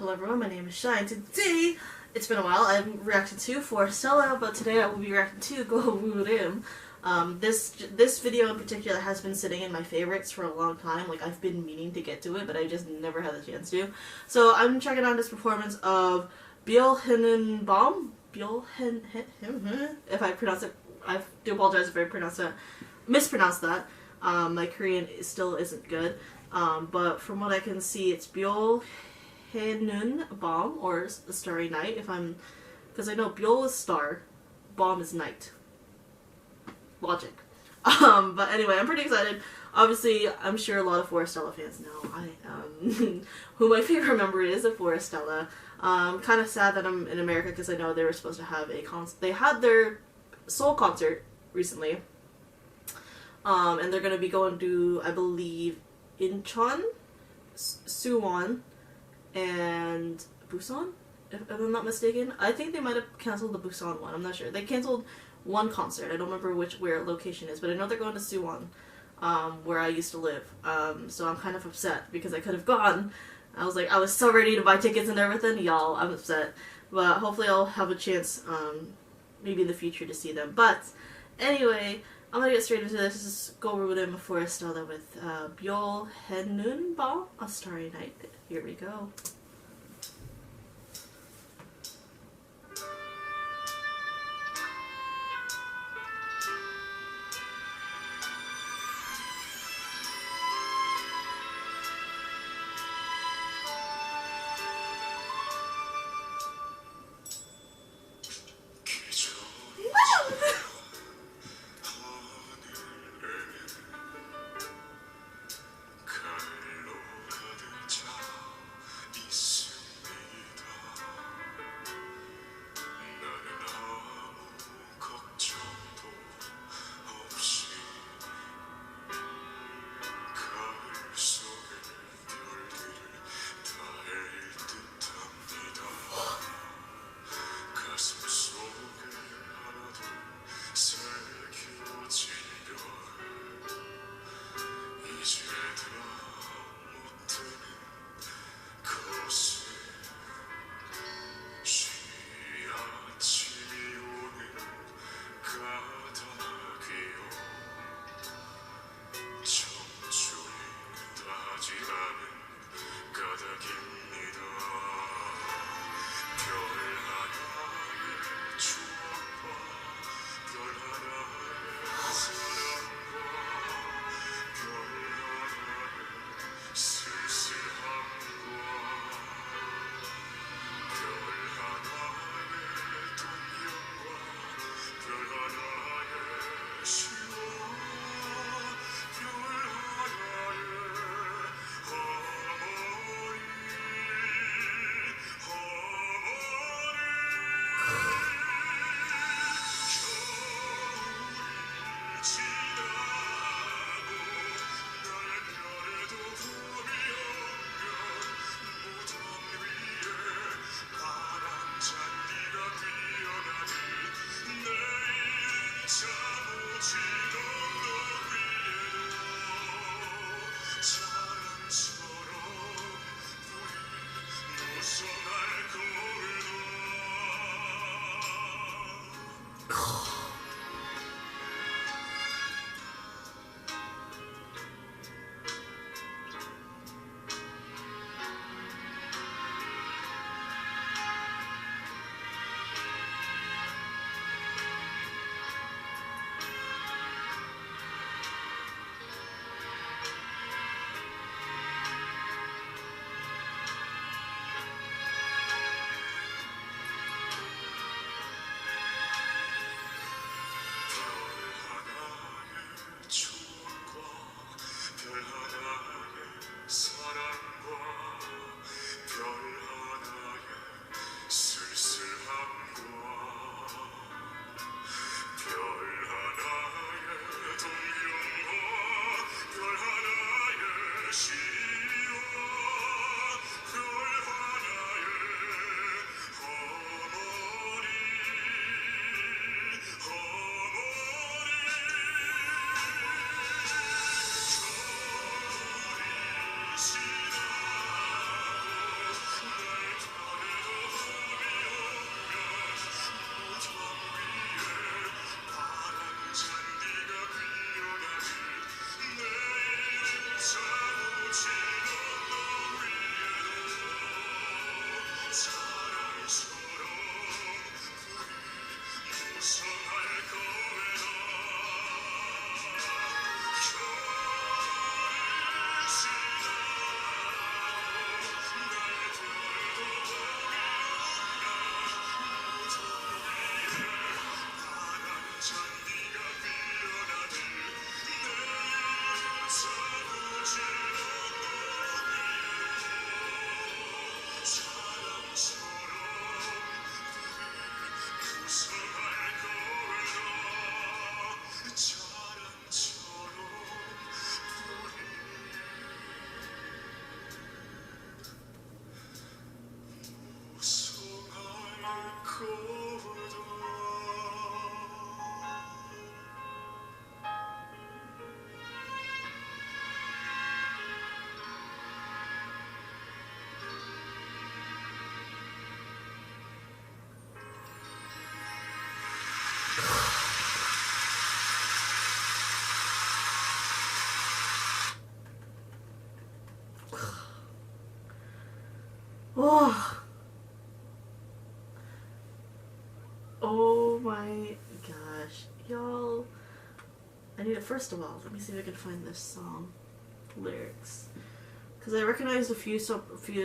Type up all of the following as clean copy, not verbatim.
Hello everyone, my name is Shine. Today, it's been a while, I've reacted to Forestella, but today I will be reacting to Woorim. This video in particular has been sitting in my favorites for a long time. Like, I've been meaning to get to it, but I just never had the chance to. So I'm checking out this performance of Woorim. If I pronounce it, I do apologize if I mispronounced that. My Korean still isn't good. But from what I can see, it's Woorim, or the Starry Night, because I know Byul is star, Bomb is night. Logic. But anyway, I'm pretty excited. Obviously, I'm sure a lot of Forestella fans know who my favorite member is of Forestella. Kind of sad that I'm in America because I know they were supposed to have a they had their Seoul concert recently. And they're going to be going to, I believe, Incheon, Suwon, and Busan, if I'm not mistaken. I think they might have canceled the Busan one. I'm not sure. They canceled one concert. I don't remember where location is, but I know they're going to Suwon, where I used to live. So I'm kind of upset because I could have gone. I was so ready to buy tickets and everything. Y'all, I'm upset. But hopefully I'll have a chance, maybe in the future, to see them. But anyway, I'm gonna get straight into this. This is Woorim Forestella with Woorim, A Starry Night. Here we go. Oh, oh my gosh, y'all. I need to, first of all, let me see if I can find this song lyrics. Because I recognized a few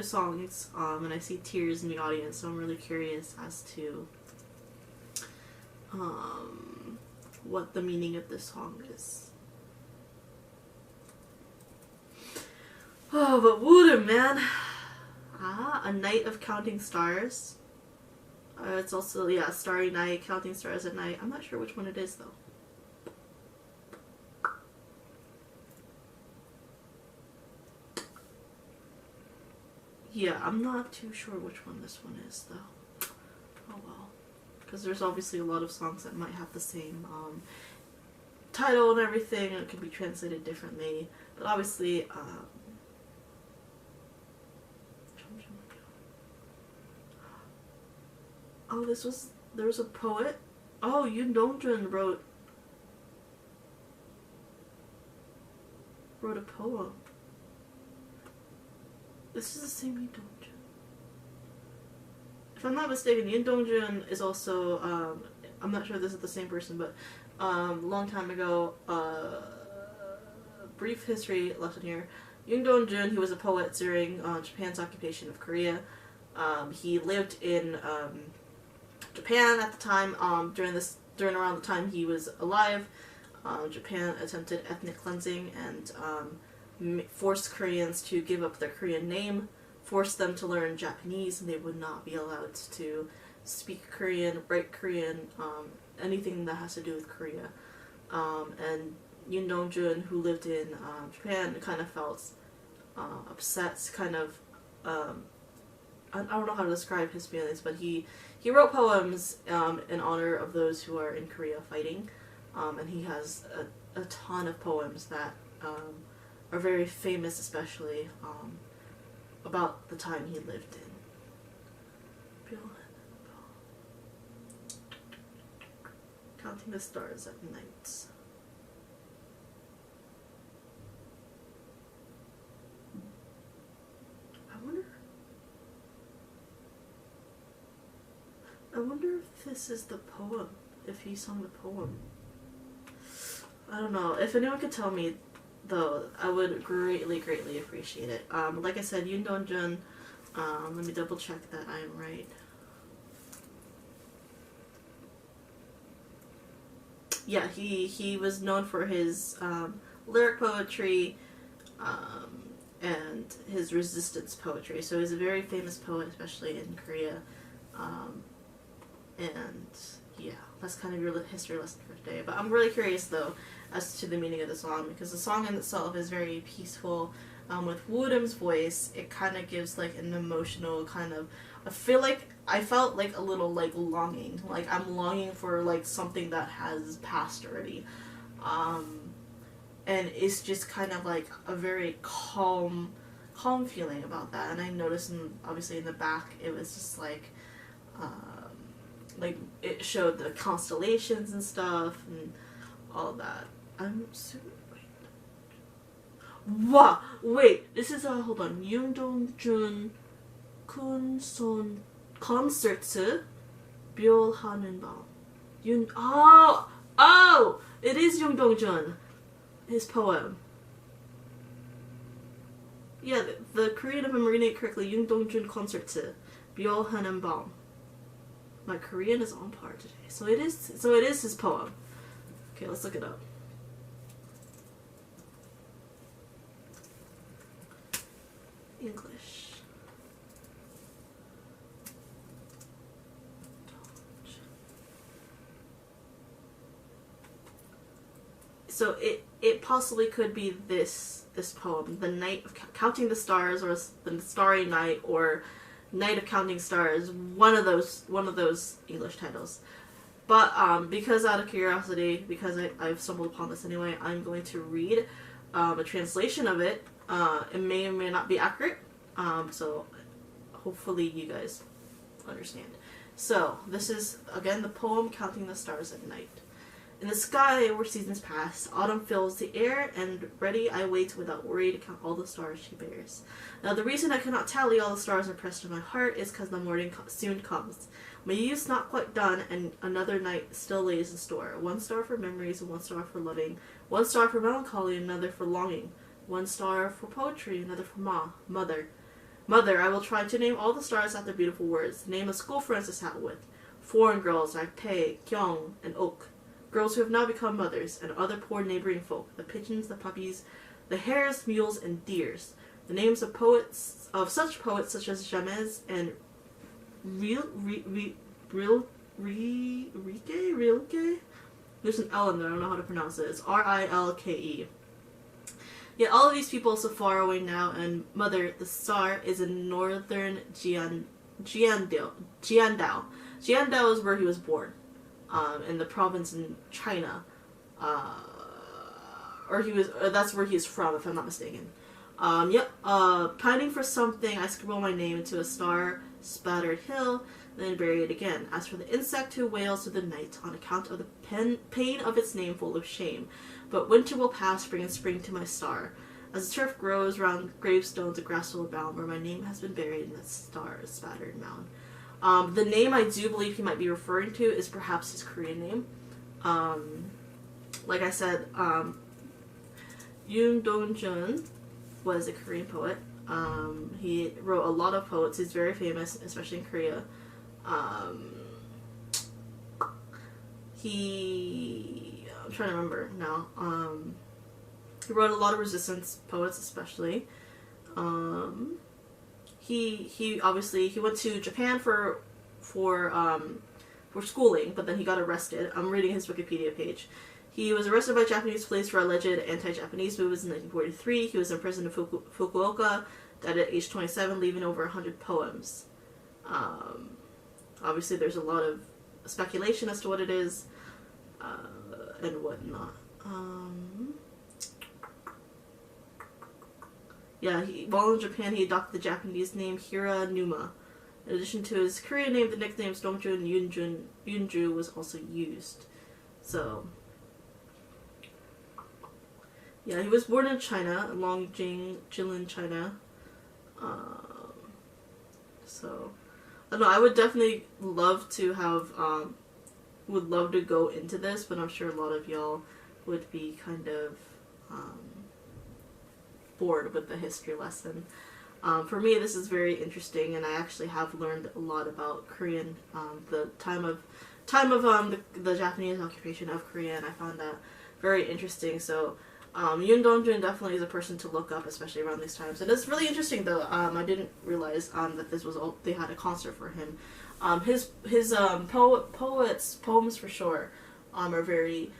songs, and I see tears in the audience, so I'm really curious as to what the meaning of this song is. Oh, but Woorim, man. A Night of Counting Stars. It's also, yeah, Starry Night, Counting Stars at Night. I'm not sure which one it is, though. Yeah, I'm not too sure which one this one is, though. Oh well. Because there's obviously a lot of songs that might have the same title and everything, and it could be translated differently. But obviously, oh, there was a poet? Oh, Yoon Dongjun wrote a poem. This is the same Yoon Dongjun. If I'm not mistaken, Yoon Dongjun is also, I'm not sure if this is the same person, but a long time ago, brief history lesson here. Yoon Dongjun, he was a poet during Japan's occupation of Korea. He lived in Japan at the time. During around the time he was alive, Japan attempted ethnic cleansing and forced Koreans to give up their Korean name, forced them to learn Japanese, and they would not be allowed to speak Korean, write Korean, anything that has to do with Korea. And Yoon Dongjun, who lived in Japan, kind of felt upset, kind of, I don't know how to describe his feelings, but he wrote poems in honor of those who are in Korea fighting, and he has a ton of poems that are very famous, especially about the time he lived in. Counting the Stars at Night. I wonder if this is the poem, if he sung the poem. I don't know. If anyone could tell me, though, I would greatly, greatly appreciate it. Like I said, Yoon Dongjun, let me double check that I am right. Yeah, he was known for his lyric poetry and his resistance poetry. So he's a very famous poet, especially in Korea. And yeah, that's kind of your history lesson for today. But I'm really curious, though, as to the meaning of the song, because the song in itself is very peaceful. With Woorim's voice, it kind of gives like an emotional kind of, I felt like a little like longing, like I'm longing for like something that has passed already. And it's just kind of like a very calm feeling about that. And I noticed, obviously in the back, it was just like it showed the constellations and stuff and all that. I'm super. Wow! Wait, this is hold on. Yoon Dongjun Kunson Concerts 묘하는 밤. Oh! It is Yoon Dongjun. His poem. Yeah, the Korean, if I'm reading it correctly, Yoon Dongjun Concerts 묘하는 밤. My Korean is on par today. So it is his poem. Okay, let's look it up. English. So it possibly could be this poem, The Night of Counting the Stars, or The Starry Night, or Night of Counting Stars, one of those English titles. But because out of curiosity, because I've stumbled upon this anyway, I'm going to read a translation of it. It may or may not be accurate, so hopefully you guys understand. So this is, again, the poem Counting the Stars at Night. In the sky where seasons pass, autumn fills the air, and ready I wait without worry to count all the stars she bears. Now the reason I cannot tally all the stars impressed on my heart is because the morning soon comes. My youth's not quite done, and another night still lays in store. One star for memories, and one star for loving. One star for melancholy, and another for longing. One star for poetry, another for mother. Mother, I will try to name all the stars after beautiful words. The name of school friends I sat with. Foreign girls like Tae, Kyung, and Ok. Girls who have now become mothers, and other poor neighboring folk. The pigeons, the puppies, the hares, mules, and deers. The names of poets, of such poets such as Jamez and Rilke? There's an L in there, I don't know how to pronounce it. It's Rilke. Yet all of these people so far away now, and Mother, the star, is in northern Jiandao. Jiandao is where he was born, in the province in China. That's where he's from, if I'm not mistaken. Pining for something, I scribble my name into a star-spattered hill, then bury it again. As for the insect who wails through the night on account of the pain of its name full of shame. But winter will pass, bringing spring to my star. As the turf grows round gravestones, the grass will abound, where my name has been buried in that star-spattered mound. The name I do believe he might be referring to is perhaps his Korean name. Like I said, Yoon Dong-jun was a Korean poet. He wrote a lot of poets. He's very famous, especially in Korea. I'm trying to remember now. He wrote a lot of resistance poets, especially. He obviously went to Japan for schooling, but then he got arrested. I'm reading his Wikipedia page. He was arrested by Japanese police for alleged anti-Japanese movements in 1943. He was imprisoned in Fukuoka, died at age 27, leaving over 100 poems. Obviously, there's a lot of speculation as to what it is and whatnot. While in Japan, he adopted the Japanese name Hiranuma. In addition to his Korean name, the nicknames Dongjun and Yunju was also used. So, yeah, he was born in China, Longjing, Jilin, China. So, I don't know, I would definitely love to have, would love to go into this, but I'm sure a lot of y'all would be kind of, bored with the history lesson. For me, this is very interesting, and I actually have learned a lot about Korean, the time of the Japanese occupation of Korea, and I found that very interesting. So, Yoon Dong-jun definitely is a person to look up, especially around these times. And it's really interesting, though. I didn't realize that this was all, they had a concert for him. His poems for sure, are very,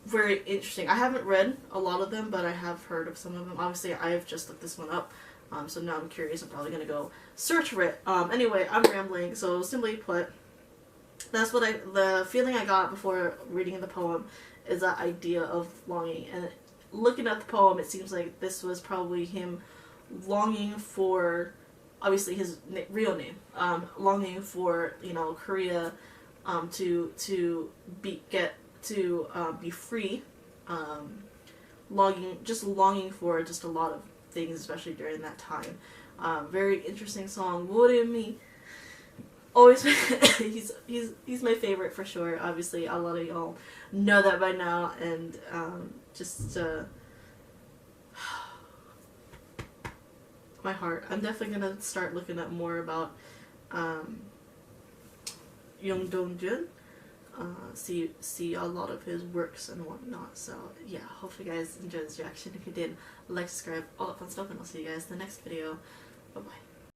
very interesting. I haven't read a lot of them, but I have heard of some of them. Obviously, I have just looked this one up, so now I'm curious. I'm probably gonna go search for it. Anyway, I'm rambling. So simply put, that's what the feeling I got before reading the poem is that idea of longing. And looking at the poem, it seems like this was probably him longing for, obviously his real name, longing for, you know, Korea, to be free, longing for just a lot of things, especially during that time. Very interesting song. Woorim, always, he's my favorite for sure. Obviously, a lot of y'all know that by now, and my heart. I'm definitely gonna start looking up more about Yoon Dong-jun. See a lot of his works and whatnot. So yeah, hopefully you guys enjoyed this reaction. If you did, like, subscribe, all that fun stuff, and I'll see you guys in the next video. Bye bye.